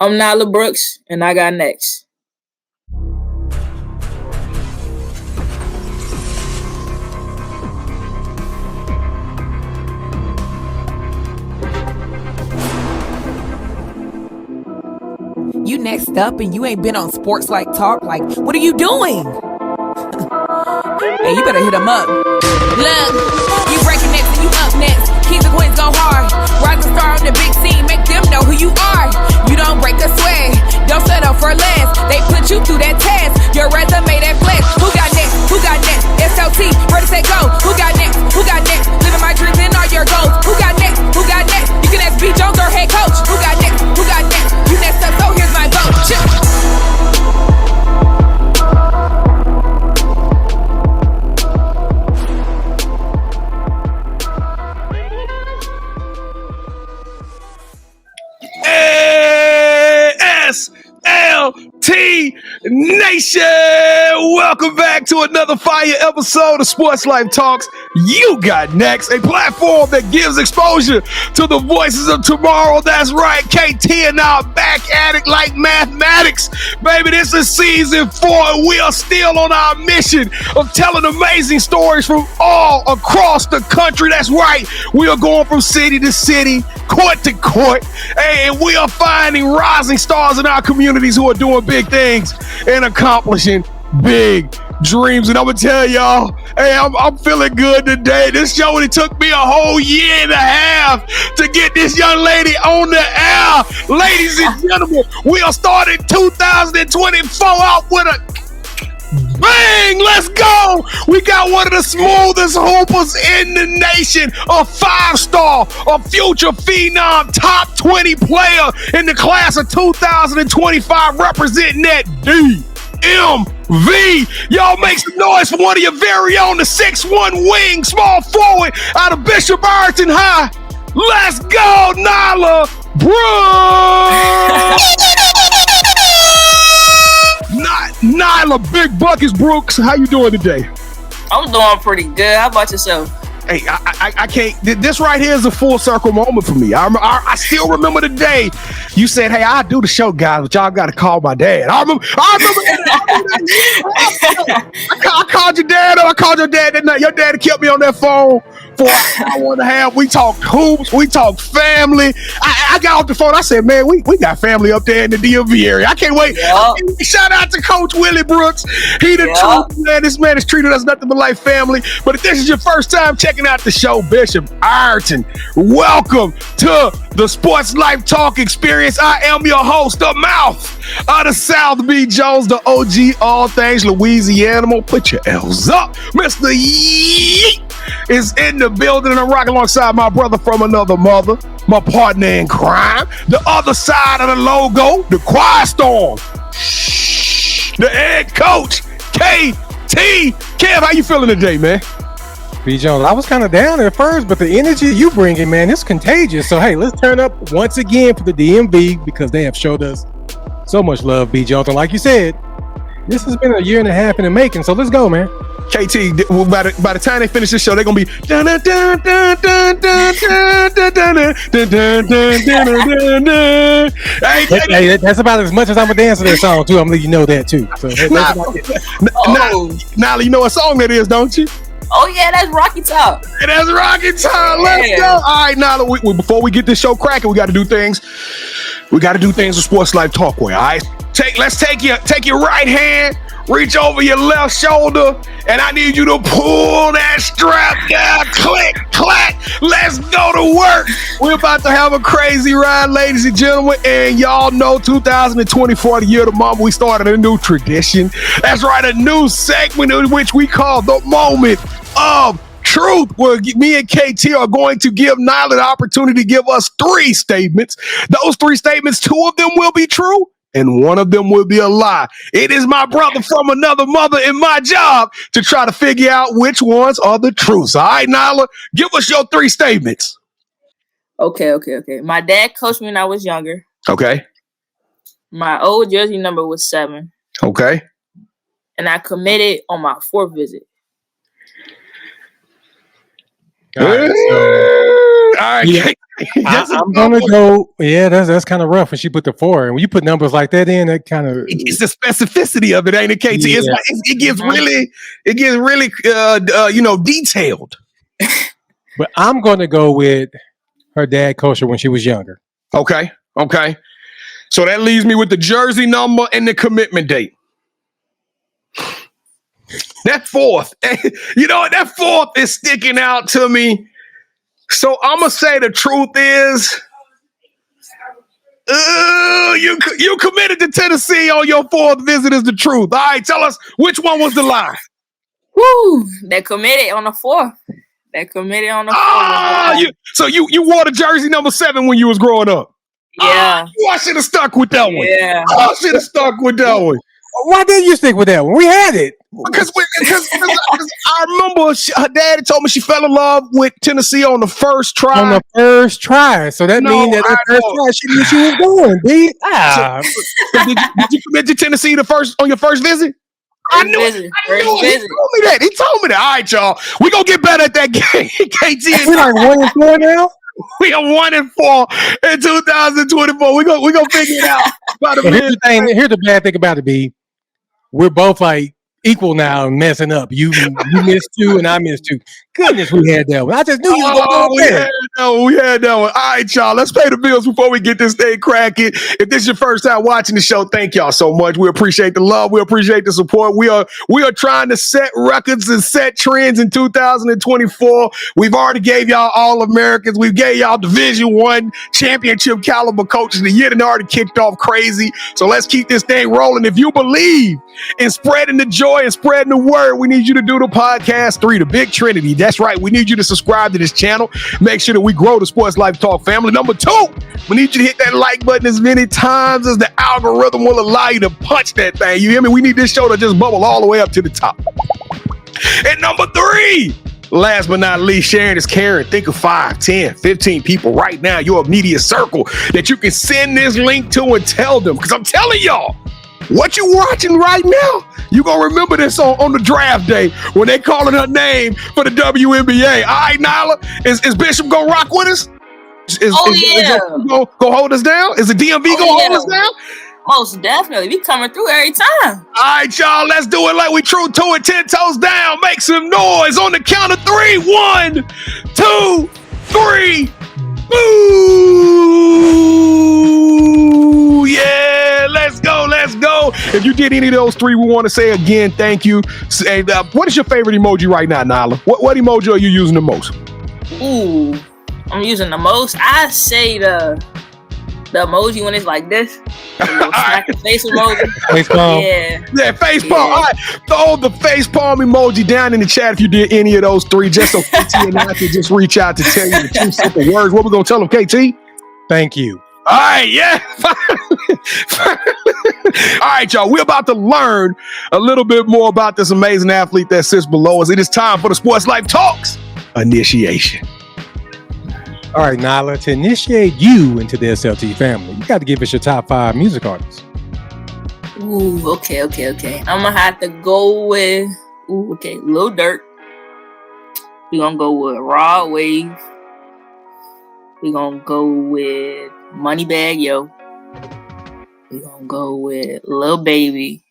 I'm Nyla Brooks, and I got next. You next up and you ain't been on SportsLifeTalk. Like, what are you doing? Hey, you better hit him up. Look, you breaking next and you up next. Kings and queens go hard. Rising star on the big scene, make them know who you are. You don't break a sweat, don't settle for less. They put you through that test, your resume that flex. Who got next? Who got next? SLT, ready, set, go. Who got next? Who got next? Living my dreams and all your goals. Who got next? Who got next? You can ask B. Jones or head coach. Who got next? Who got next? You next up, so here's my vote. Chill. SLT Nation, welcome back to another fire episode of Sports Life Talks. You got next, a platform that gives exposure to the voices of tomorrow. That's right, KT and I are back at it like mathematics. Baby, this is season 4 and we are still on our mission of telling amazing stories from all across the country. That's right, we are going from city to city, court to court, and we are finding rising stars in our communities who are doing big things and accomplishing big dreams. And I'm gonna tell y'all, hey, I'm feeling good today. This show, it took me a whole year and a half to get this young lady on the air. Ladies and gentlemen, we are starting 2024 out with a bang. Let's go. We got one of the smoothest hoopers in the nation, a 5-star, a future phenom, top 20 player in the class of 2025, representing that DMV. Y'all make some noise for one of your very own, the 6'1" wing, small forward out of bishopireton High. Let's go, Nyla Brooks. Nyla Big Buckets Brooks, how you doing today? I'm doing pretty good. How about yourself? Hey, I can't. This right here is a full circle moment for me. I still remember the day you said, "Hey, I do the show, guys, but y'all got to call my dad." I remember I called your dad up. I called your dad that night. Your dad kept me on that phone for an hour and a half. We talked hoops. We talked family. I got off the phone. I said, "Man, we got family up there in the DMV area. I can't wait." Yep. Shout out to Coach Willie Brooks. He the truth, man. This man has treated us nothing but like family. But if this is your first time checking out the show, Bishopireton, welcome to the Sports Life Talk experience. I am your host, the mouth of the South B. Jones, the OG all things Louisiana. Put your L's up. Mr. Yeet is in the building, and I'm rocking alongside my brother from another mother, my partner in crime, the other side of the logo, the Quiet Storm, the head coach, KT. Kev, how you feeling today, man? B. Jones, I was kind of down at first, but the energy you bringing, man, it's contagious. So, hey, let's turn up once again for the DMV because they have showed us so much love, B. Jones. And like you said, this has been a year and a half in the making. So let's go, man. KT, by the time they finish this show, they're gonna be hey, that's about as much as I'm gonna dance to that song too. I'm gonna let you know that too. So Nyla, you know what song that is, don't you? Oh yeah, that's Rocky Top. That's Rocky Top. Let's go. All right, Nyla, before we get this show cracking, we got to do things. We got to do things with Sports Life Talk way. All right, let's take your right hand, reach over your left shoulder, and I need you to pull that strap down. Click, clack. Let's go to work. We're about to have a crazy ride, ladies and gentlemen, and y'all know 2024, the year of the mama, we started a new tradition. That's right, a new segment in which we call the Moment of Truth, where me and KT are going to give Nyla the opportunity to give us 3 statements. Those 3 statements, 2 of them will be true and 1 of them will be a lie. It is my brother from another mother and my job to try to figure out which ones are the truths. All right, Nyla, give us your 3 statements. Okay. My dad coached me when I was younger. Okay. My old jersey number was 7. Okay. And I committed on my 4th visit. All right, I'm gonna go. Yeah, that's kind of rough when she put the 4. And when you put numbers like that in, that kind of it's the specificity of it, ain't it, KT? Yeah. It's like, it gets really detailed. But I'm gonna go with her dad coached her when she was younger. Okay. So that leaves me with the jersey number and the commitment date. That 4th, that 4th is sticking out to me. So I'm gonna say the truth is, you committed to Tennessee on your 4th visit is the truth. All right, tell us which one was the lie. Woo! They committed on the 4th. So you wore the jersey number 7 when you was growing up. Yeah. I should have stuck with that one. Yeah. I should have stuck with that one. Why didn't you stick with that one? We had it. Because I remember her daddy told me she fell in love with Tennessee on the first try. So that means that the first try she knew she was going, B. So did you commit to Tennessee on your first visit? I knew it. He told me that. All right, y'all. We gonna get better at that game. KT. We're like 1-4 now. We are 1-4 in 2024. We gonna figure it out. Here's the bad thing about it, B. We're both like equal now and messing up. You missed 2 and I missed 2. Goodness, we had that one. I just knew you was going to go. We had that one. All right, y'all. Let's pay the bills before we get this thing cracking. If this is your first time watching the show, thank y'all so much. We appreciate the love. We appreciate the support. We are trying to set records and set trends in 2024. We've already gave y'all All-Americans. We gave y'all Division I championship caliber coaches. The year that already kicked off crazy. So let's keep this thing rolling. If you believe in spreading the joy and spreading the word, we need you to do the podcast 3, the big trinity. That's right. We need you to subscribe to this channel. Make sure that we grow the Sports Life Talk family. Number 2, we need you to hit that like button as many times as the algorithm will allow you to punch that thing. You hear me? We need this show to just bubble all the way up to the top. And number 3, last but not least, sharing is caring. Think of 5, 10, 15 people right now, your immediate circle, that you can send this link to and tell them. Because I'm telling y'all, what you watching right now, you gonna remember this on the draft day when they calling her name for the WNBA. All right, Nyla, is Bishop gonna rock with us? Is gonna hold us down? Is the DMV gonna hold us down? Most definitely. We coming through every time. All right, y'all, let's do it like we true to it. 10 toes down. Make some noise on the count of 3. 1, 2, 3. Boo! Yeah, let's go. If you did any of those 3, we want to say again, thank you. Say, what is your favorite emoji right now, Nyla? What emoji are you using the most? Ooh, I'm using the most. I say the emoji when it's like this. Smack the face emoji. Face palm. Yeah, face palm. All right, throw the face palm emoji down in the chat if you did any of those 3, just so KT and I can just reach out to tell you the 2 simple words. What we gonna tell them, KT? Thank you. All right, yeah. All right, y'all. We're about to learn a little bit more about this amazing athlete that sits below us. It is time for the Sports Life Talks initiation. All right, Nyla, to initiate you into the SLT family, you got to give us your top 5 music artists. Ooh, okay. I'm gonna have to go with Lil Durk. We're gonna go with Rod Wave. We're gonna go with Moneybagg Yo. We're gonna go with Lil Baby.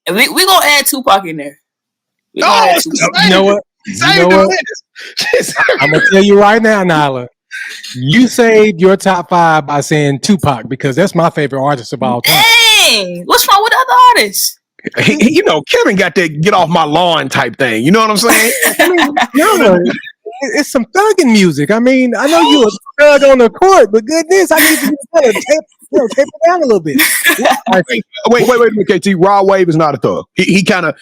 And we're gonna add Tupac in there. You know what? I'm gonna tell you right now, Nyla. You saved your top 5 by saying Tupac because that's my favorite artist of all time. Dang! What's wrong with other artists? Kevin got that get off my lawn type thing. You know what I'm saying? It's some thugging music. I mean, I know you're a thug on the court, but goodness, I need to tape it down a little bit. Wait a minute, KT. Rod Wave is not a thug. He kind of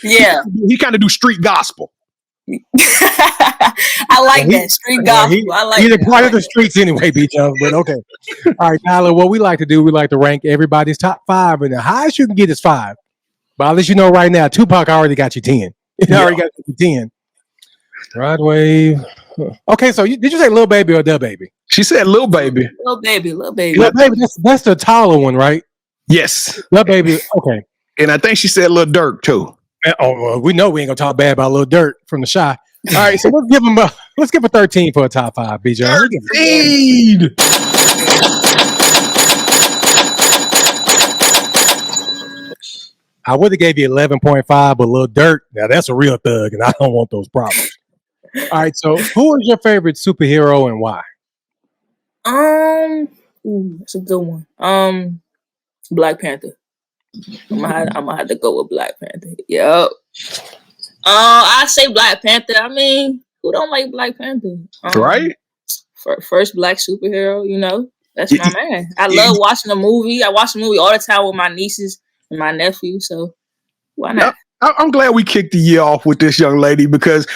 do street gospel. I like that street gospel. I like. He's a part of the streets anyway, B-Jones. But okay. All right, Tyler. What we like to do, we like to rank everybody's top 5, and the highest you can get is 5. But I'll let you know right now, Tupac already got you 10. He already got you 10. Rod Wave. Okay, so did you say Lil Baby or Da Baby? She said Lil Baby. Lil Baby. Lil Baby. That's the taller one, right? Yes. Lil Baby. Okay. And I think she said Lil Durk too. We know we ain't gonna talk bad about Lil Durk from the Shy. All right, so let's give a 13 for a top 5, B. Jones. 13. I would have gave you 11.5, but Lil Durk, now that's a real thug, and I don't want those problems. All right, so who is your favorite superhero and why? That's a good one. Black Panther. I'm gonna have to go with Black Panther. Yep. I say Black Panther. I mean, who don't like Black Panther? Right? First black superhero, that's my man. I love watching the movie. I watch the movie all the time with my nieces and my nephew. So why not? I'm glad we kicked the year off with this young lady because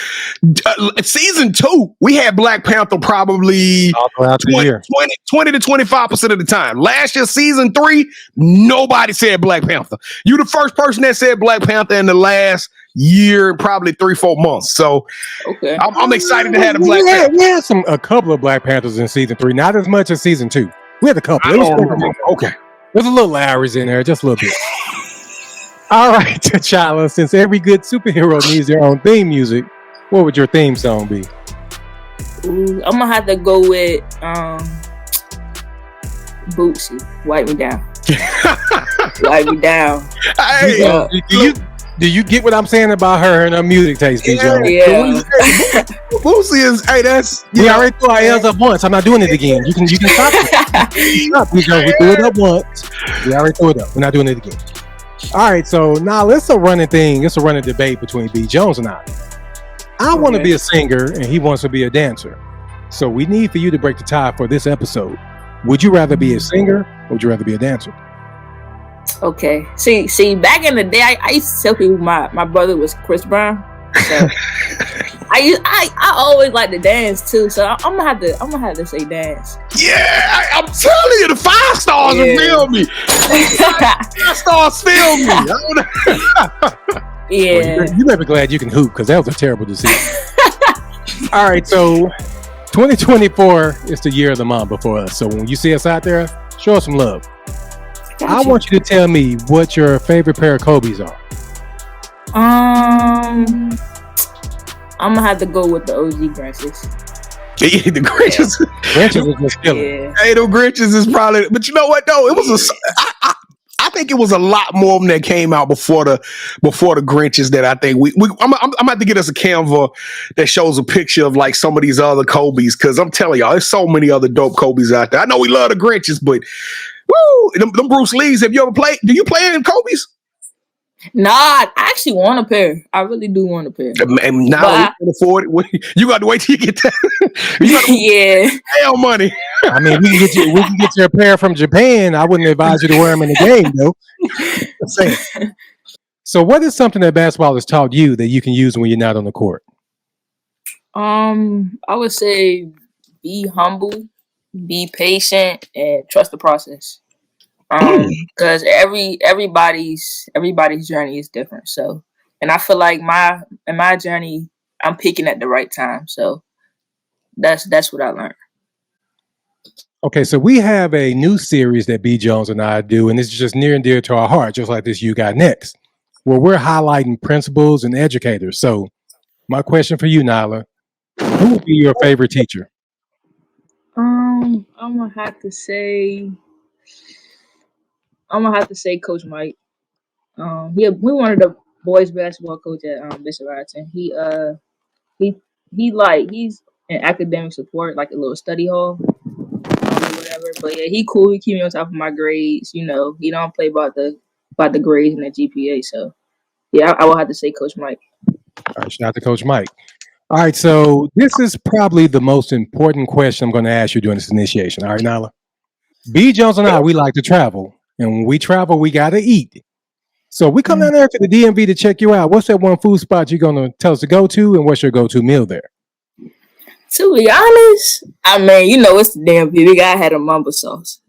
season 2, we had Black Panther probably 20 to 25% of the time. Last year, season 3, nobody said Black Panther. You the first person that said Black Panther in the last year, probably 3-4 months. So okay, I'm excited to have the Black Panther. We had a couple of Black Panthers in season 3, not as much as season 2. We had a couple. Okay. There's a little Larry's in there, just a little bit. All right, T'Challa, since every good superhero needs their own theme music, what would your theme song be? I'm gonna have to go with Bootsy. Wipe Me Down. Wipe Me Down. Hey, do you get what I'm saying about her and her music taste, DJ? Yeah. Bootsy is, hey, that's... We already threw our L's up once. I'm not doing it again. You can stop it. Stop, DJ. We threw it up once. We already threw it up. We're not doing it again. All right, so now it's a running thing. It's a running debate between B. Jones and I. I want to be a singer, and he wants to be a dancer. So we need for you to break the tie for this episode. Would you rather be a singer, or would you rather be a dancer? Okay. See, back in the day, I used to tell people my brother was Chris Brown. So I always like to dance too. So I'm gonna have to say dance. Yeah, I'm telling you, the 5 stars will feel me. 5 stars feel me. Yeah. Well, you better be glad you can hoop because that was a terrible decision. All right, so 2024 is the year of the Mamba for us. So when you see us out there, show us some love. I want you to tell me what your favorite pair of Kobe's are. I'm gonna have to go with the OG Grinches. Yeah, the Grinches. Grinches is just killing. Yeah. Hey, the Grinches is probably. But you know what though? It was I think it was a lot more of them that came out before the Grinches that I think I'm about to get us a Canva that shows a picture of like some of these other Kobe's because I'm telling y'all, there's so many other dope Kobe's out there. I know we love the Grinches, but woo, them Bruce Lees. Have you ever played? Do you play in Kobe's? Nah, I actually want a pair. I really do want a pair. And now we can afford it. You got to wait till you get that. Yeah. Hell money. I mean, we can get you a pair from Japan. I wouldn't advise you to wear them in the game, though. So, what is something that basketball has taught you that you can use when you're not on the court? I would say be humble, be patient, and trust the process. Because everybody's journey is different. So, and I feel like in my journey, I'm peaking at the right time. So that's what I learned. Okay, so we have a new series that B. Jones and I do, and it's just near and dear to our heart, just like this You Got Next, where we're highlighting principals and educators. So my question for you, Nyla, who would be your favorite teacher? I'm gonna have to say Coach Mike. We wanted the boys basketball coach at bishopireton. He's in academic support, like a little study hall, whatever. But yeah, he cool. He keep me on top of my grades. He don't play about the grades and the GPA. So yeah, I will have to say Coach Mike. All right, shout out to Coach Mike. All right, so this is probably the most important question I'm going to ask you during this initiation. All right, Nyla. B. Jones and I, we like to travel. And when we travel, we got to eat. So we come down there to the DMV to check you out. What's that one food spot you're going to tell us to go to? And what's your go-to meal there? To be honest, I mean, it's the DMV. We got to have a mamba sauce.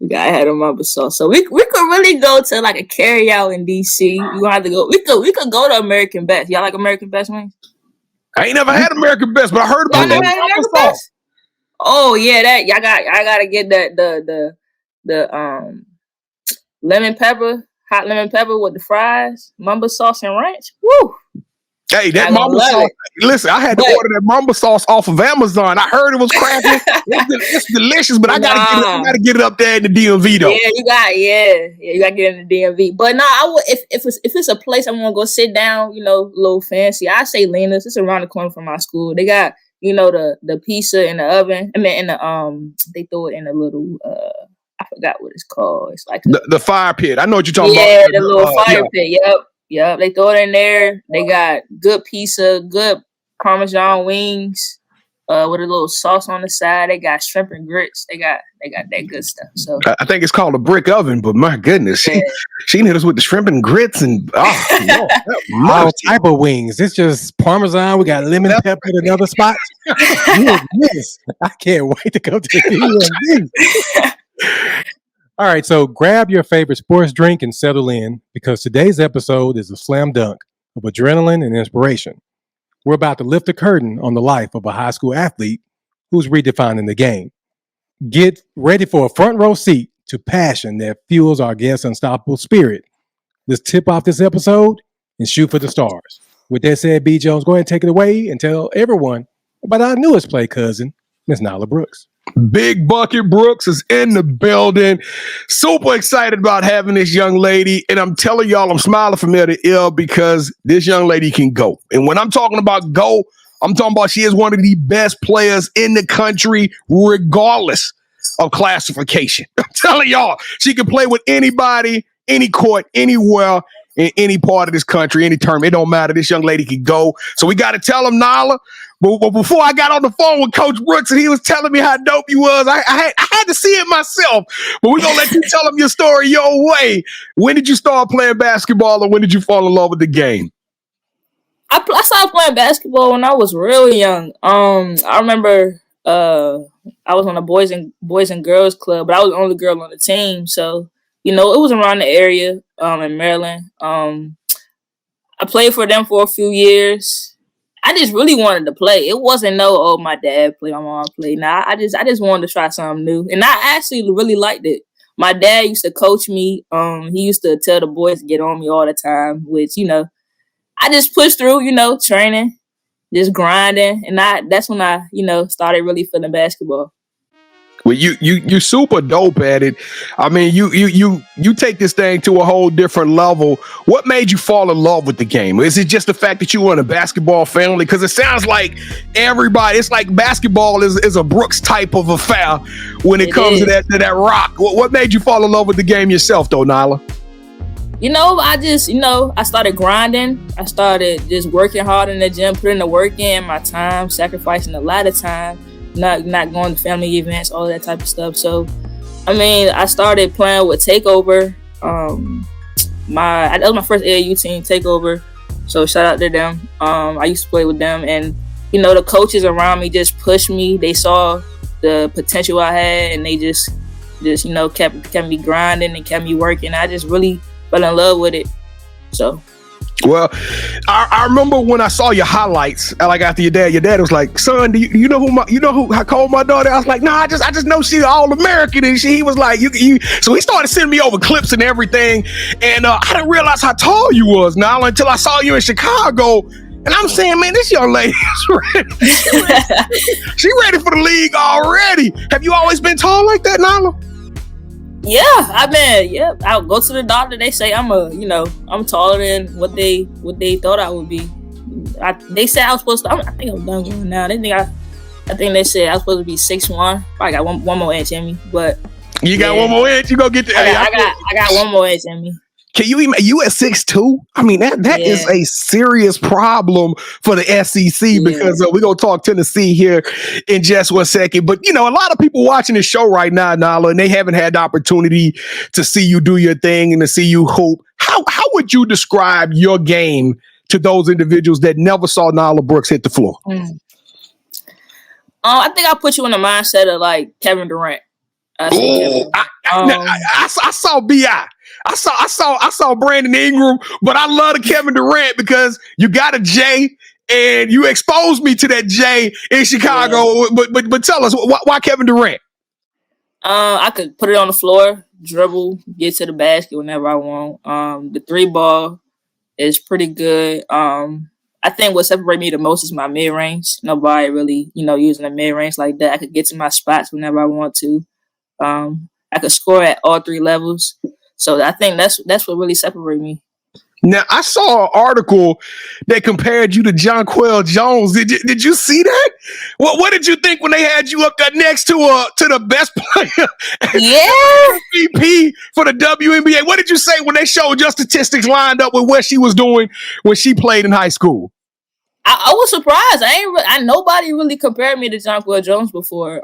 So we could really go to like a carry out in DC. You gonna have to go. We could go to American Best. Y'all like American Best wings? I ain't never had American Best, but I heard about that. American Best? Oh yeah, that y'all gotta get the lemon pepper, hot lemon pepper with the fries, mamba sauce and ranch. Woo! Hey, that I gonna mamba love sauce. it. Listen, I had to order that mamba sauce off of Amazon. I heard it was cracking. It's delicious, but I gotta get it up there in the DMV though. Yeah, you gotta get in the DMV. But no, I would if it's a place I want to go sit down, you know, a little fancy. I say Lena's. It's around the corner from my school. They got, you know, the pizza in the oven. I mean, in the they throw it in a little I forgot what it's called. It's like the fire pit. I know what you're talking about. Yeah, the little fire pit. Yep. They throw it in there. They got good pizza, good Parmesan wings, with a little sauce on the side. They got shrimp and grits. They got that good stuff. So I think it's called a brick oven, but my goodness, she hit us with the shrimp and grits and all type of wings. It's just Parmesan. We got lemon pepper in another spot. Yes, I can't wait to go to the DMV. All right, so grab your favorite sports drink and settle in, because today's episode is a slam dunk of adrenaline and inspiration. We're about to lift the curtain on the life of a high school athlete who's redefining the game. Get ready for a front row seat to passion that fuels our guest's unstoppable spirit. Let's tip off this episode and shoot for the stars. With that said, B. Jones, go ahead and take it away and tell everyone about our newest play cousin, Miss Nyla Brooks. Big Bucket Brooks is in the building. Super excited about having this young lady. And I'm telling y'all, I'm smiling from ear to ear because this young lady can go. And when I'm talking about go, I'm talking about she is one of the best players in the country, regardless of classification. I'm telling y'all, she can play with anybody, any court, anywhere, in any part of this country, any term. It don't matter. This young lady can go. So we got to tell him, Nyla. But before I got on the phone with Coach Brooks and he was telling me how dope you was, I had to see it myself. But we're going to let you tell him your story your way. When did you start playing basketball, or when did you fall in love with the game? I started playing basketball when I was really young. I remember I was on a boys and girls club, but I was the only girl on the team. So, you know, it was around the area in Maryland. I played for them for a few years. I just really wanted to play. It wasn't my dad played, my mom played. Nah, I just wanted to try something new. And I actually really liked it. My dad used to coach me. He used to tell the boys to get on me all the time, which, you know, I just pushed through, you know, training, just grinding. And that's when I, you know, started really feeling basketball. Well, you super dope at it. I mean, you take this thing to a whole different level. What made you fall in love with the game? Is it just the fact that you were in a basketball family? Because it sounds like everybody, it's like basketball is a Brooks type of affair when it comes to that rock. What made you fall in love with the game yourself, though, Nyla? You know, I started grinding. I started just working hard in the gym, putting the work in, my time, sacrificing a lot of time. Not going to family events, all that type of stuff. So, I mean, I started playing with Takeover. That was my first AAU team, Takeover. So shout out to them. I used to play with them, and you know, the coaches around me just pushed me. They saw the potential I had, and they just you know kept me grinding and kept me working. I just really fell in love with it. So. Well, I remember when I saw your highlights, like after your dad was like, "Son, do you know who I called my daughter?" I was like, "Nah, I just know she's All-American." And he was like, "You." So he started sending me over clips and everything, and I didn't realize how tall you was, now until I saw you in Chicago. And I'm saying, man, this young lady is ready. She ready for the league already. Have you always been tall like that, Nyla? Yeah, I'll go to the doctor. They say I'm taller than what they thought I would be. They said I was supposed to. I think I'm done going now. I think they said I was supposed to be 6'1". Probably got one more inch in me, but you got one more inch. You gonna get the. I got one more inch in me. Can you at 6'2"? I mean, that is a serious problem for the SEC because we're going to talk Tennessee here in just 1 second. But, you know, a lot of people watching this show right now, Nyla, and they haven't had the opportunity to see you do your thing and to see you hoop. How would you describe your game to those individuals that never saw Nyla Brooks hit the floor? I think I'll put you in the mindset of like Kevin Durant. I saw B.I. I saw Brandon Ingram, but I love the Kevin Durant because you got a J and you exposed me to that J in Chicago. Yeah. But tell us why Kevin Durant? I could put it on the floor, dribble, get to the basket whenever I want. The 3 ball is pretty good. I I think what separates me the most is my mid range. Nobody really, using the mid range like that. I could get to my spots whenever I want to. I could score at all 3 levels. So I think that's what really separates me. Now, I saw an article that compared you to 𝐥𝐤𝐤. Did you see that? What did you think when they had you up there next to the best player? Yeah. MVP for the WNBA. What did you say when they showed your statistics lined up with what she was doing when she played in high school? I was surprised. Nobody really compared me to 𝐥𝐤𝐤 before.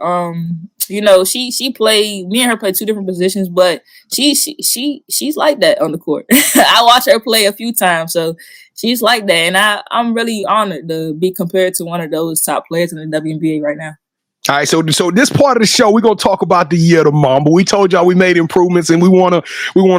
She played. Me and her played 2 different positions, but she's like that on the court. I watched her play a few times, so she's like that, and I'm really honored to be compared to one of those top players in the WNBA right now. All right, so this part of the show, we're gonna talk about the year of the Mamba. We told y'all we made improvements, and we wanna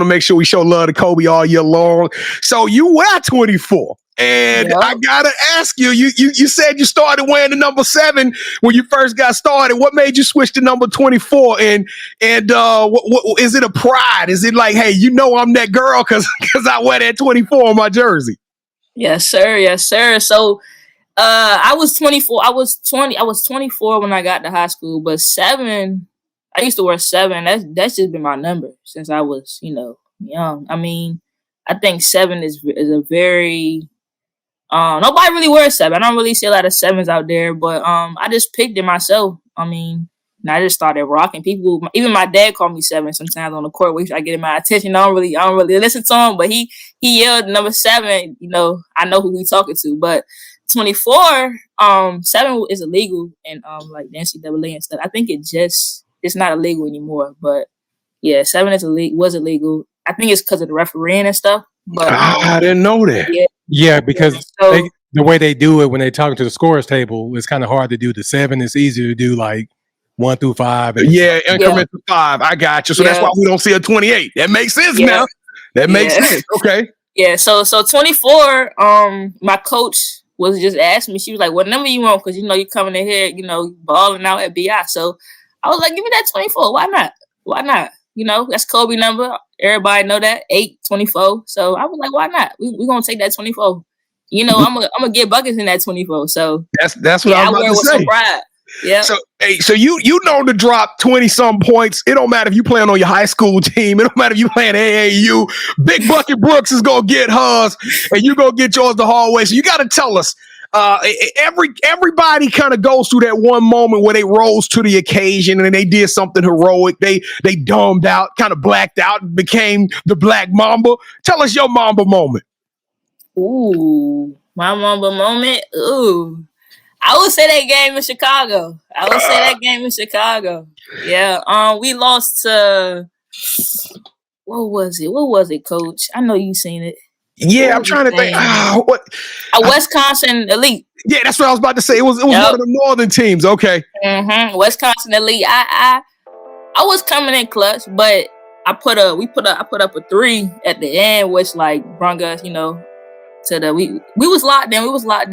make sure we show love to Kobe all year long. So you were 24. And yep. I gotta ask you, you said you started wearing the number 7 when you first got started. What made you switch to number 24? And what is it a pride? Is it like, hey, I'm that girl because I wear that 24 on my jersey? Yes, sir. Yes, sir. So I was 24. I was 24 when I got to high school, but 7, I used to wear 7. That's just been my number since I was, young. I mean, I think 7 is a very nobody really wears 7. I don't really see a lot of 7s out there, but I just picked it myself. I mean, and I just started rocking. People, even my dad called me 7 sometimes on the court, which I get my attention. I don't really listen to him, but he yelled number 7. I know who we talking to. But 24, 7 is illegal in like the NCAA and stuff. I think it's not illegal anymore. But yeah, 7 was illegal. I think it's because of the refereeing and stuff. But I didn't know that. Yeah, because the way they do it when they're talking to the scorers table, it's kind of hard to do the 7. It's easier to do like 1 through 5. Increments of 5. I got you. So that's why we don't see a 28. That makes sense now. That makes sense. Okay. Yeah. So 24. My coach was just asking me. She was like, "What number you want?" Because you coming in here, balling out at BI. So I was like, "Give me that 24. Why not? Why not? That's Kobe number. Everybody know that 8, 24. So I was like, why not? We gonna take that 24. I'm gonna get buckets in that 24. So that's what I was about to say. Some pride. Yeah. So you know to drop 20-some points. It don't matter if you playing on your high school team. It don't matter if you playing AAU. Big Bucket Brooks is gonna get hers, and you gonna get yours the hard way. So you got to tell us. Everybody kind of goes through that one moment where they rose to the occasion and they did something heroic. They dumbed out, kind of blacked out, and became the Black Mamba. Tell us your Mamba moment. Ooh, my Mamba moment. Ooh, I would say that game in Chicago. Yeah. We lost to what was it, Coach? I know you seen it. Yeah, I'm trying to think. Wisconsin Elite. Yeah, that's what I was about to say. It was one of the northern teams. Okay. Mm-hmm. Wisconsin Elite. I was coming in clutch, but I put up a 3 at the end, which like brought us, to the we was locked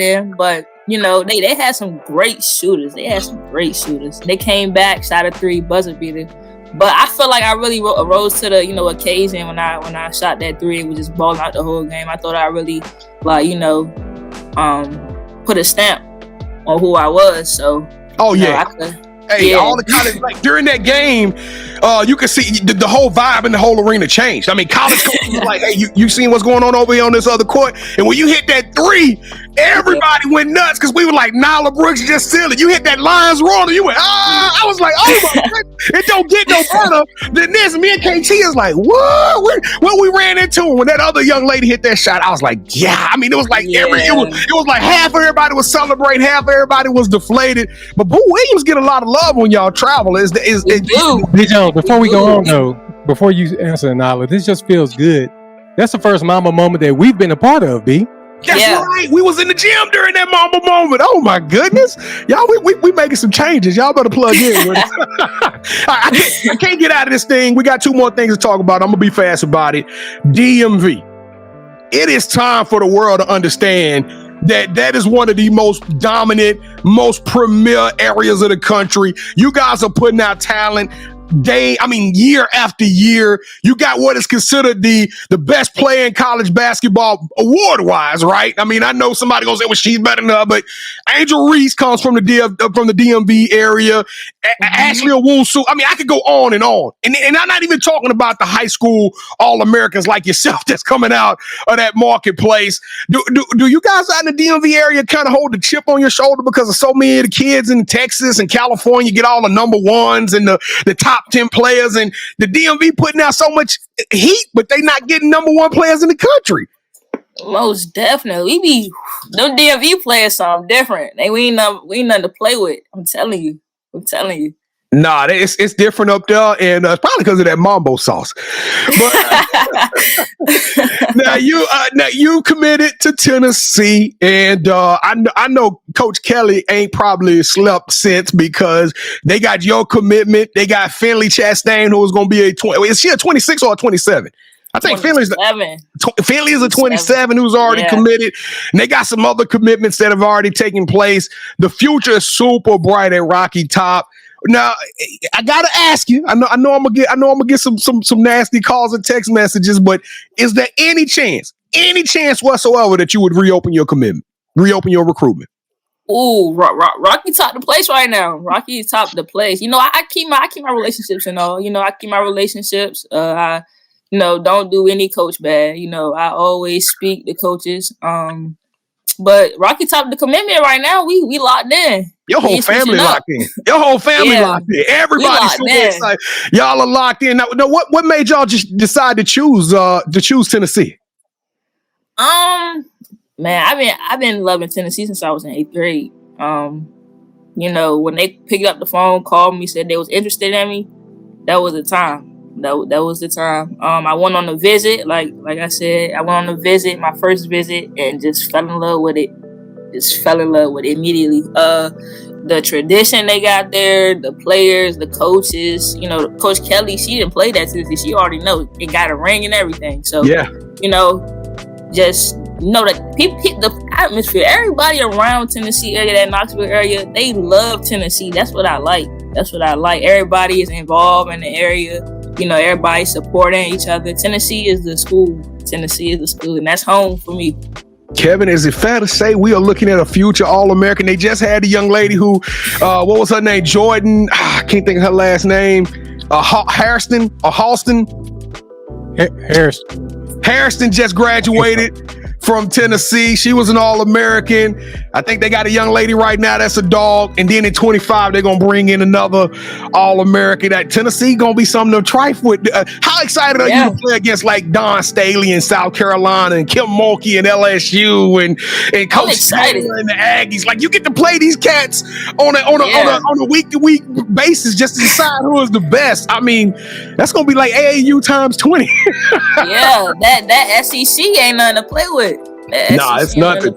in. But they had some great shooters. They came back, shot a 3, buzzer beater. But I feel like I really rose to the occasion when I shot that 3 and was just balling out the whole game. I thought I really put a stamp on who I was. So all the college during that game, you could see the whole vibe in the whole arena changed. I mean, college coaches was like, "Hey, you seen what's going on over here on this other court?" And when you hit that 3, everybody went nuts because we were like, "Nyla Brooks just stealing." You hit that Lions roar, and you went, "Ah!" I was like, "Oh my God, it don't get no better than this." Me and KT is like, "What?" When we ran into him, when that other young lady hit that shot, I was like, "Yeah." I mean, it was like it was like half of everybody was celebrating, half of everybody was deflated. But boowilliams get a lot of love when y'all travel. Before we go on though, before you answer, Nyla, this just feels good. That's the first Mamba moment that we've been a part of, B. That's right. We was in the gym during that Mamba moment. Oh my goodness, y'all, we making some changes. Y'all better plug in. With it. I can't get out of this thing. We got 2 more things to talk about. I'm gonna be fast about it. DMV. It is time for the world to understand that is one of the most dominant, most premier areas of the country. You guys are putting out talent. year after year. You got what is considered the best player in college basketball award-wise, right? I mean, I know somebody gonna say, well, she's better than her, but Angel Reese comes from the DMV area. Ashley Owusu. I mean, I could go on. And I'm not even talking about the high school All-Americans like yourself that's coming out of that marketplace. Do you guys out in the DMV area kind of hold the chip on your shoulder because of so many of the kids in Texas and California get all the number ones and the top 10 players, and the DMV putting out so much heat, but they not getting number one players in the country? Most definitely. Them DMV players something different. We ain't nothing to play with. I'm telling you. Nah, it's different up there, and it's probably because of that mambo sauce. But now you committed to Tennessee, and I know Coach Kelly ain't probably slept since because they got your commitment. They got Finley Chastain, who is going to be is she a 26 or a 27? I think Finley is a 27 who's already committed. And they got some other commitments that have already taken place. The future is super bright at Rocky Top. Now, I gotta ask you. I know I'm gonna get some nasty calls and text messages, but is there any chance whatsoever that you would reopen your commitment, reopen your recruitment? Ooh, Rocky top the place right now. Rocky top the place. I keep my relationships and all. I keep my relationships. I don't do any coach bad. I always speak to coaches. But Rocky top the commitment right now. We locked in. Your whole family locked in. Locked in. Everybody's super excited. Y'all are locked in. Now, what made y'all just decide to choose Tennessee? Man, I've been loving Tennessee since I was in 8th grade. When they picked up the phone, called me, said they was interested in me, that was the time. That was the time. I went on a visit, like I said, my first visit, and just fell in love with it. Just fell in love with it immediately. The tradition they got there, the players, the coaches. Coach Kelly, she didn't play that Tennessee. She already know it got a ring and everything. So just know that the atmosphere, everybody around Tennessee area, that Knoxville area, they love Tennessee. That's what I like. Everybody is involved in the area. Everybody supporting each other. Tennessee is the school, and that's home for me. Kevin, is it fair to say we are looking at a future All-American? They just had a young lady who, what was her name? Jordan. I can't think of her last name. Hairston. Hairston just graduated from Tennessee. She was an All-American. I think they got a young lady right now that's a dog. And then in 25, they're going to bring in another All-American. That Tennessee going to be something to trifle with. How excited are you to play against like Don Staley in South Carolina and Kim Mulkey in LSU and Coach Taylor and the Aggies? Like, you get to play these cats on a week-to-week basis just to decide who is the best. I mean, that's going to be like AAU times 20. Yeah, that SEC ain't nothing to play with. Nah, it's nothing.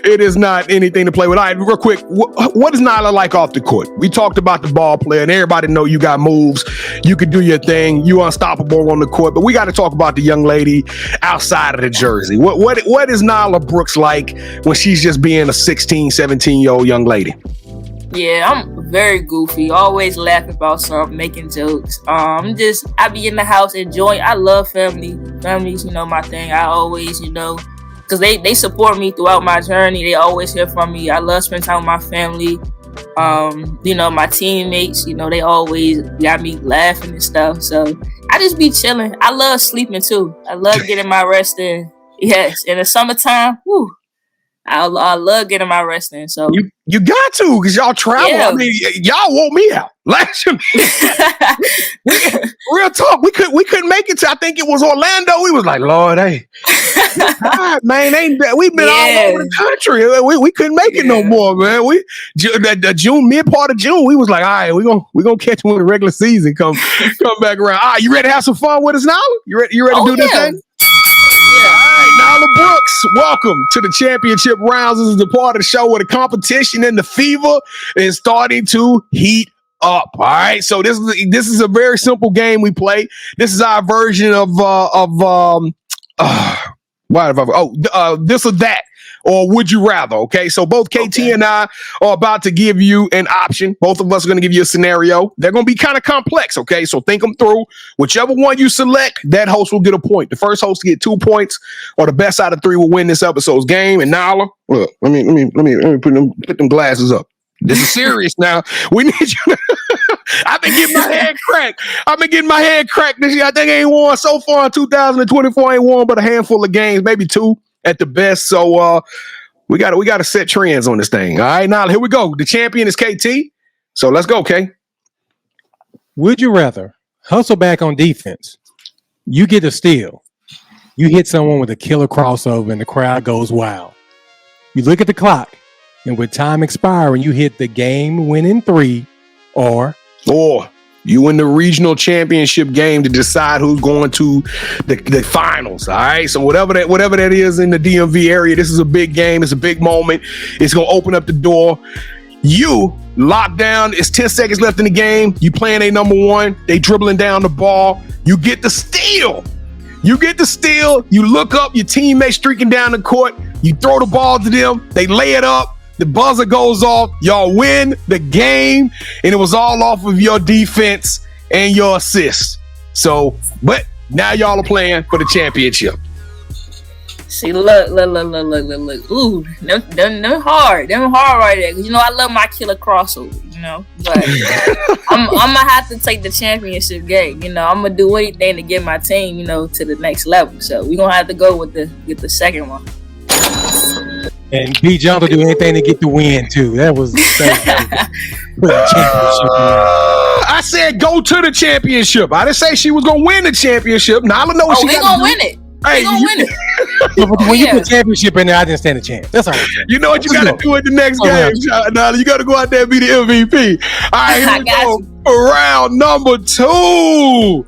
It is not anything to play with. All right, real quick, what is Nyla like off the court? We talked about the ball player, and everybody know you got moves. You could do your thing. You unstoppable on the court. But we got to talk about the young lady outside of the jersey. What is Nyla Brooks like when she's just being a 16, 17-year-old young lady? Yeah, I'm very goofy. Always laughing about something, making jokes. I be in the house enjoying. I love family. Family's, my thing. I always, because they support me throughout my journey. They always hear from me. I love spending time with my family. My teammates, they always got me laughing and stuff. So I just be chilling. I love sleeping too. I love getting my rest in. Yes, in the summertime, whew, I love getting my rest in. So you got to, because y'all travel. Yeah. I mean, y'all wore me out. Last year, real talk, we couldn't make it to, I think it was Orlando. We was like, Lord, hey, God, man, we've been all over the country. We couldn't make it no more, man. The mid part of June, we was like, all right, we gonna catch when the regular season come back around. All right, you ready to have some fun with us now? You ready to do this thing? Yeah. All right, Nyla Brooks, welcome to the championship rounds. This is the part of the show where the competition and the fever is starting to heat up. All right, so this is a very simple game we play. This is our version of Why have I? This or that, or would you rather? Okay, so both KT and I are about to give you an option. Both of us are going to give you a scenario. They're going to be kind of complex. Okay, so think them through. Whichever one you select, that host will get a point. The first host to get 2 points, or the best out of 3 will win this episode's game. And Nyla, look, let me put them glasses up. This is serious now. We need you. I've been getting my head cracked this year. I think I ain't won so far in 2024. I ain't won but a handful of games, maybe 2 at the best. So we got to set trends on this thing. All right, now here we go. The champion is KT. So let's go, K. Would you rather hustle back on defense? You get a steal. You hit someone with a killer crossover and the crowd goes wild. You look at the clock, and with time expiring, you hit the game-winning 3, or you win the regional championship game to decide who's going to the finals. All right. So whatever that is in the DMV area, this is a big game. It's a big moment. It's going to open up the door. You lock down. It's 10 seconds left in the game. You playing a number 1. They dribbling down the ball. You get the steal. You look up, your teammate streaking down the court. You throw the ball to them. They lay it up. The buzzer goes off. Y'all win the game, and it was all off of your defense and your assists. So, but now y'all are playing for the championship. See, look. Ooh, them hard right there. 'Cause, I love my killer crossover. But I'm gonna have to take the championship game. I'm gonna do anything to get my team, to the next level. So we're gonna have to go with the second one. And B. John to do anything to get the win too. That was I said go to the championship. I didn't say she was gonna win the championship. Now I don't know what she gonna win it. Hey, gonna win it. But when you put championship in there, I didn't stand a chance. That's all. You know what you got to do at the next game. Now you got to go out there and be the MVP. All right, here we go. Round number 2.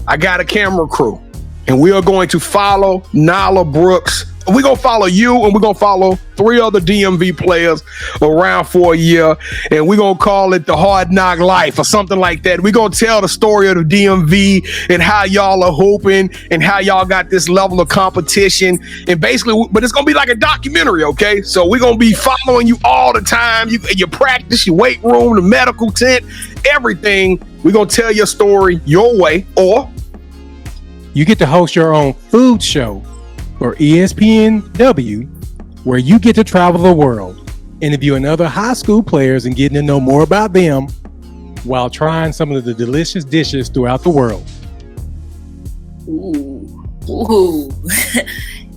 I got a camera crew, and we are going to follow Nyla Brooks. We're going to follow you, and we're going to follow 3 other DMV players around for a year, and we're going to call it the Hard Knock Life or something like that. We're going to tell the story of the DMV and how y'all are hooping and how y'all got this level of competition. And basically, but it's going to be like a documentary, okay? So we're going to be following you all the time. Your practice, your weight room, the medical tent, everything. We're going to tell your story your way, or you get to host your own food show or ESPNW, where you get to travel the world, interviewing other high school players and getting to know more about them while trying some of the delicious dishes throughout the world. Ooh.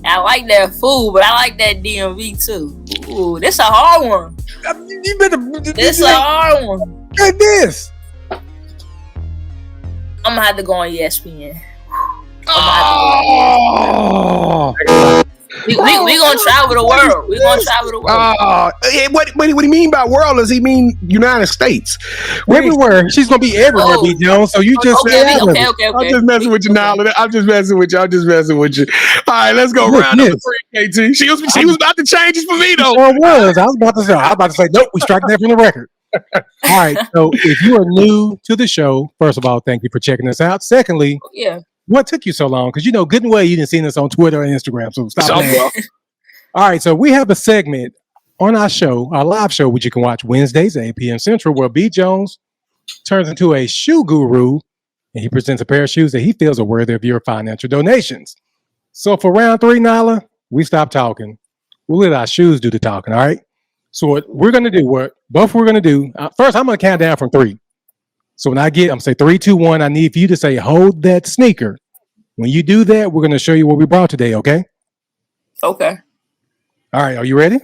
I like that food, but I like that DMV too. Ooh, this a hard one. This a hard one. Get this. I'm gonna have to go on ESPN. We gonna travel the world. What do you mean by world? Does he mean United States? Everywhere. She's gonna be everywhere, B. Jones. So you just okay. I'm just messing with you, Nyla. I'm just messing with you. All right, let's go round number 3, KT. She was about to change it for me though. I was about to say nope. We strike that from the record. All right. So if you are new to the show, first of all, thank you for checking us out. Secondly, what took you so long? Because good and well you didn't see us on Twitter and Instagram, so stop that. All right, so we have a segment on our show, our live show, which you can watch Wednesdays at 8 p.m. Central, where B. Jones turns into a shoe guru, and he presents a pair of shoes that he feels are worthy of your financial donations. So for round 3, Nyla, we stop talking. We'll let our shoes do the talking, all right? So what we're going to do, first I'm going to count down from 3. So when I'm going to say 3, 2, 1, I need for you to say, hold that sneaker. When you do that, we're going to show you what we brought today, okay? Okay. All right, are you ready?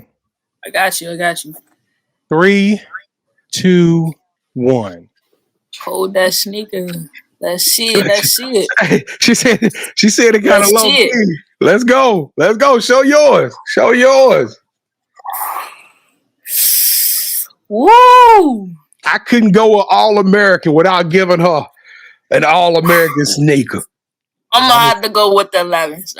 I got you. 3, 2, 1. Hold that sneaker. Let's see it. Hey, she said it kind of low key. Let's go. Show yours. Woo! I couldn't go with All-American without giving her an All-American sneaker. I'm gonna have to go with the 11s.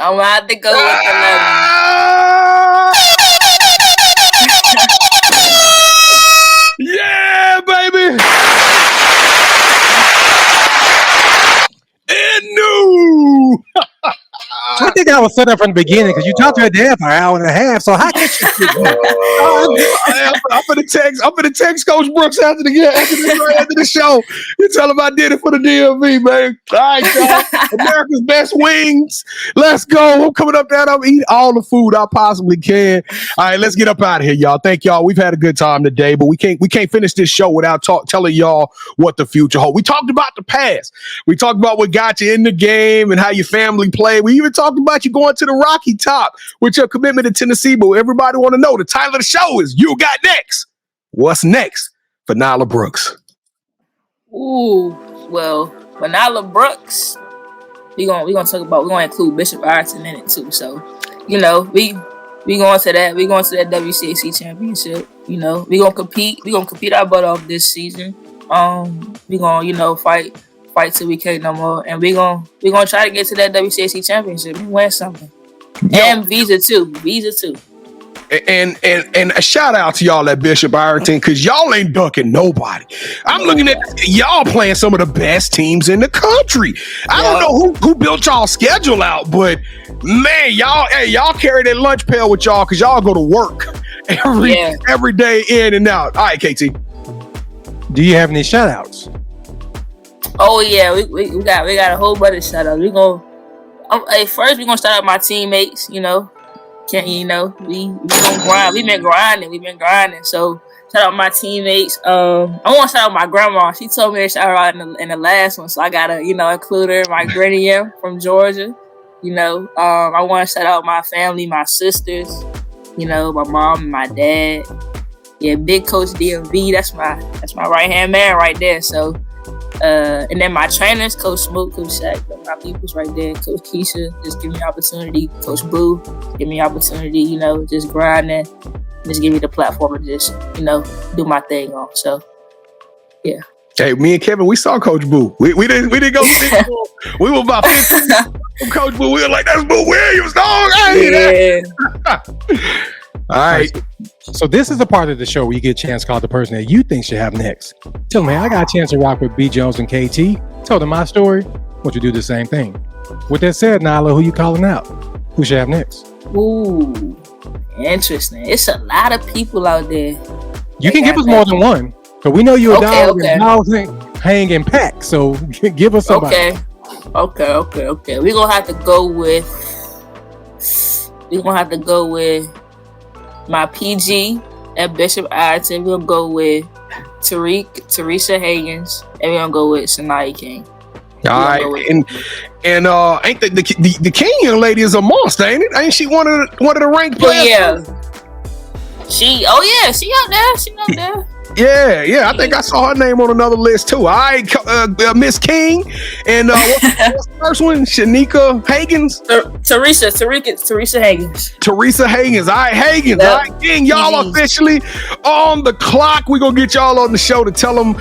Yeah, baby. And new. think I was set up from the beginning because you talked to her dad for an hour and a half. So how can she? I'm gonna text Coach Brooks after the show. You tell him I did it for the DMV, man. All right, y'all. America's best wings. Let's go. I'm coming up there. I'm eating all the food I possibly can. All right, let's get up out of here, y'all. Thank y'all. We've had a good time today, but we can't finish this show without telling y'all what the future holds. We talked about the past. We talked about what got you in the game and how your family played. We even talked about you going to the Rocky Top with your commitment to Tennessee. But everybody want to know the title of the show is You Got Next. What's next for Nyla Brooks? Ooh, well, for Nyla Brooks, we're gonna include bishopireton in it too. So, we going to that. We going to that WCAC championship. We gonna compete. We gonna compete our butt off this season. We gonna fight till we can't no more, and we gonna try to get to that WCAC championship and win something. And visa too. And a shout out to y'all at Bishopireton, because y'all ain't ducking nobody. I'm looking at y'all playing some of the best teams in the country. I don't know who built y'all schedule out, but man, y'all carry that lunch pail with y'all because y'all go to work every day in and out. All right, KT. Do you have any shout outs? Oh yeah, we got a whole bunch of shout outs. First we're gonna start out my teammates, we gonna grind. We've been grinding. So shout out my teammates. I want to shout out my grandma. She told me to shout her out in the last one, so I gotta include her. My granny from Georgia. I want to shout out my family, my sisters. My mom and my dad. Yeah, big Coach DMV. That's my right hand man right there. So. And then my trainers, Coach Smoke, Coach Shaq, my people's right there. Coach Keisha, just give me opportunity. Coach Boo, give me opportunity. Just grinding, just give me the platform to just do my thing on. So, yeah. Hey, me and Kevin, we saw Coach Boo. We didn't go see him. We were about 15 from Coach Boo. We were like, that's Boo Williams, dog. All right. So this is the part of the show where you get a chance to call the person that you think should have next. Tell me, I got a chance to rock with B. Jones and KT. Tell them my story. Want you to do the same thing. With that said, Nyla, who you calling out? Who should have next? Ooh, interesting. It's a lot of people out there. You can give us more than one. But we know you're a dog and dogs hang in packs. So give us somebody. Okay. We're gonna have to go with my PG at Bishopireton. We're gonna go with Teresa Higgins, and we're gonna go with Shania King. All right, and ain't the King young lady is a monster, ain't it? Ain't she one of the ranked players? Yeah. She out there. She out there. Yeah. I think I saw her name on another list too. All right, Miss King, and what's the first one? Shanika Higgins. Teresa Higgins. Teresa Higgins. All right, Higgins. Yep. All right, King. Y'all officially on the clock. We're gonna get y'all on the show to tell them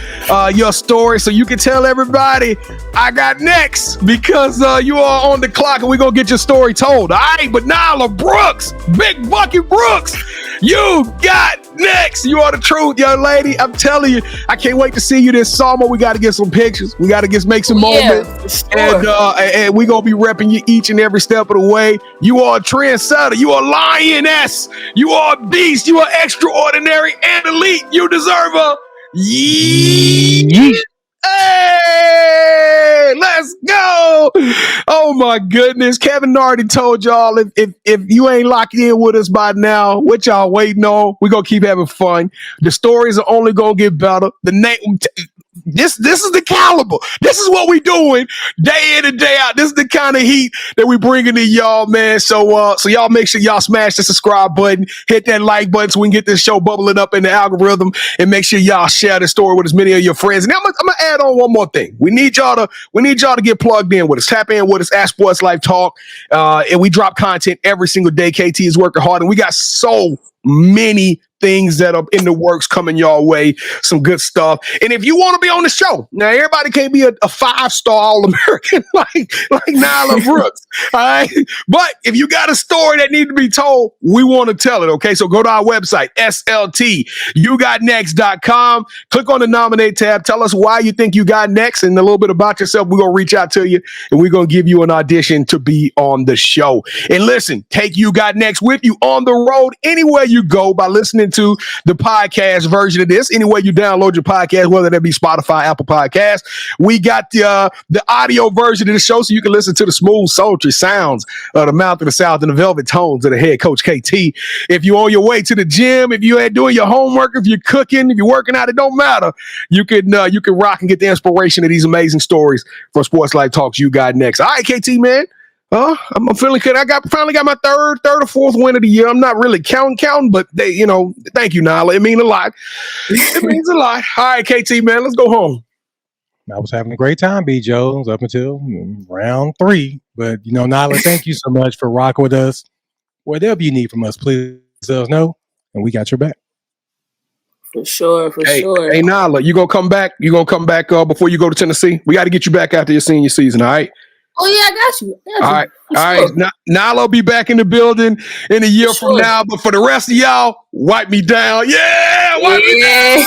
your story, so you can tell everybody I got next, because you are on the clock, and we're gonna get your story told. All right, but Nyla Brooks, Big Bucket Brooks, you got next. You are the truth, young lady. I'm telling you, I can't wait to see you this summer. We got to get some pictures. We got to make some moments. Sure. And we're going to be repping you each and every step of the way. You are a trendsetter. You are a lioness. You are a beast. You are extraordinary and elite. You deserve a Hey, let's go. Oh my goodness. Kevin already told y'all, if you ain't locked in with us by now, what y'all waiting on? We're gonna keep having fun. The stories are only gonna get better. The name this is the caliber. This is what we doing day in and day out. This is the kind of heat that we bringing to y'all, man. So y'all make sure y'all smash the subscribe button, hit that like button so we can get this show bubbling up in the algorithm, and make sure y'all share the story with as many of your friends. And I'm gonna add on one more thing. We need y'all to get plugged in with us. Tap in with us at Sports Life Talk. And we drop content every single day. KT is working hard, and we got so many things that are in the works coming your way, some good stuff. And if you want to be on the show, now everybody can't be a 5-star All-American like Nyla Brooks, all right? But if you got a story that needs to be told, we want to tell it, okay? So go to our website, yougotnext.com. Click on the nominate tab. Tell us why you think you got next and a little bit about yourself. We're going to reach out to you and we're going to give you an audition to be on the show. And listen, take You Got Next with you on the road anywhere you go by listening to the podcast version of this. Anywhere you download your podcast, whether that be Spotify, Apple Podcasts, we got the audio version of the show so you can listen to the smooth, sultry sounds of the mouth of the South and the velvet tones of the head coach KT. If you're on your way to the gym, if you're doing your homework, if you're cooking, if you're working out, it don't matter. You can rock and get the inspiration of these amazing stories from Sports Life Talks You Got Next. All right, KT, man. I'm feeling good. I finally got my third or fourth win of the year. I'm not really counting, but thank you, Nyla. It means a lot. It means a lot. All right, KT, man, let's go home. I was having a great time, B. Jones, up until round 3. But, Nyla, thank you so much for rocking with us. Whatever you need from us, please let us know, and we got your back. For sure. Hey, Nyla, you gonna come back? You gonna come back before you go to Tennessee? We got to get you back after your senior season, all right? Oh, yeah, I got you. All right. Nyla will be back in the building in a year from now. But for the rest of y'all, wipe me down. Yeah, wipe me down.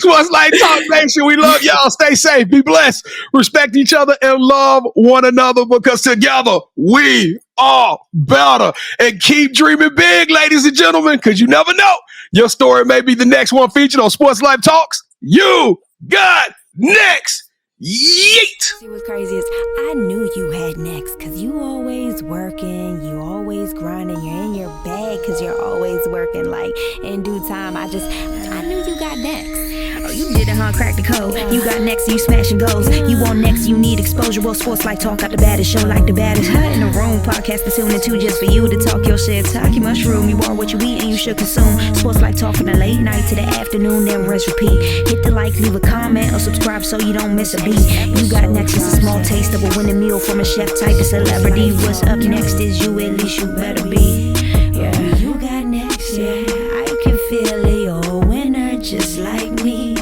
Sports Life Talk Nation. We love y'all. Stay safe. Be blessed. Respect each other and love one another because together we are better. And keep dreaming big, ladies and gentlemen, because you never know. Your story may be the next one featured on Sports Life Talks. You got next. Yeet! See what's crazy is I knew you had next because you always working, you always grinding, you're in your bag because you're always working. Like in due time, I knew you got next. Oh, you did it, huh? Crack the code. You got next, you smashing goals. You want next, you need exposure. Well, Sports Life Talk got the baddest show, like the baddest in the room. Podcast to tune into just for you to talk your shit. Talk your mushroom. You are what you eat and you should consume. Sports Life Talk from the late night to the afternoon, then rest repeat. Hit the like, leave a comment, or subscribe so you don't miss a beat. You got next is a small taste of a winning meal from a chef type of celebrity. What's up next is you, at least you better be. Yeah, you got next, yeah. I can feel it, you're a winner just like me.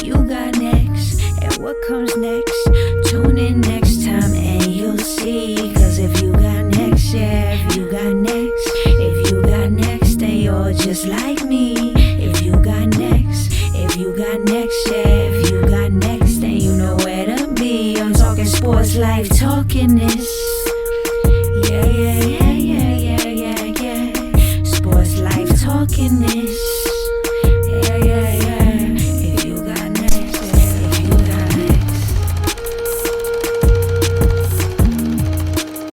You got next, and what comes next? Tune in next time and you'll see. Cause if you got next, yeah, if you got next, then you're just like me. If you got next, yeah, if you got next, then you know where to be. I'm talking Sports Life, talking this. Yeah. Sports Life, talking this.